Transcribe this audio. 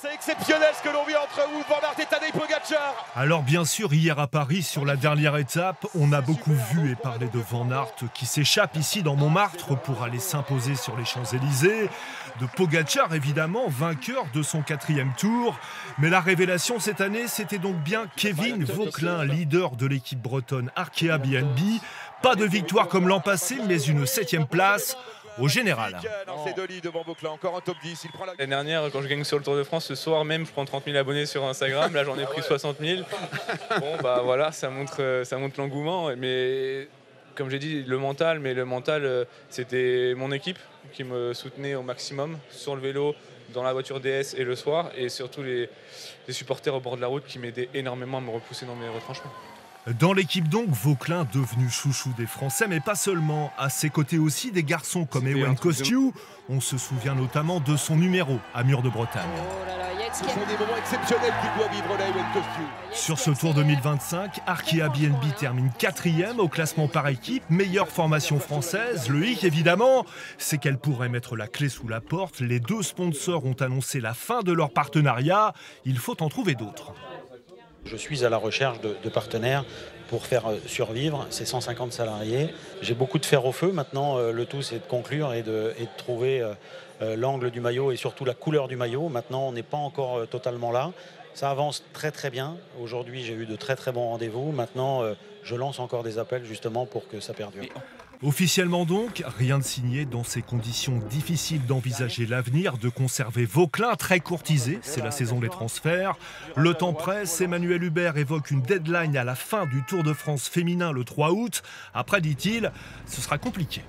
C'est exceptionnel ce que l'on vit entre Wout van Aert et Tadej Pogacar. Alors bien sûr, hier à Paris, sur la dernière étape, on a beaucoup vu et parlé de Van Aert qui s'échappe ici dans Montmartre pour aller s'imposer sur les Champs-Élysées. De Pogacar, évidemment, vainqueur de son 4e tour. Mais la révélation cette année, c'était donc bien Kevin Vauquelin, leader de l'équipe bretonne Arkea BNB. Pas de victoire comme l'an passé, mais une 7e place au général. L'année dernière, quand je gagne sur le Tour de France, ce soir même, je prends 30 000 abonnés sur Instagram. Là, j'en ai pris 60 000. Bon, bah voilà, ça montre l'engouement. Mais comme j'ai dit, le mental, c'était mon équipe qui me soutenait au maximum sur le vélo, dans la voiture DS et le soir. Et surtout les supporters au bord de la route qui m'aidaient énormément à me repousser dans mes retranchements. Dans l'équipe donc, Vauquelin devenu chouchou des Français, mais pas seulement. À ses côtés aussi des garçons comme Ewen Kosciu. On se souvient notamment de son numéro à Mur de Bretagne. Ce sont des moments exceptionnels qu'il doit vivre là, Ewen Kosciu. Sur ce Tour 2025, Arkea BNB termine 4e au classement par équipe. Meilleure formation française. Le hic évidemment, c'est qu'elle pourrait mettre la clé sous la porte. Les 2 sponsors ont annoncé la fin de leur partenariat. Il faut en trouver d'autres. Je suis à la recherche de partenaires pour faire survivre ces 150 salariés. J'ai beaucoup de fer au feu. Maintenant, le tout, c'est de conclure et de trouver l'angle du maillot et surtout la couleur du maillot. Maintenant, on n'est pas encore totalement là. Ça avance très très bien. Aujourd'hui, j'ai eu de très très bons rendez-vous. Maintenant, je lance encore des appels justement pour que ça perdure. Officiellement donc, rien de signé dans ces conditions difficiles d'envisager l'avenir, de conserver Vauquelin, très courtisé, c'est la saison des transferts. Le temps presse, Emmanuel Hubert évoque une deadline à la fin du Tour de France féminin le 3 août. Après, dit-il, ce sera compliqué.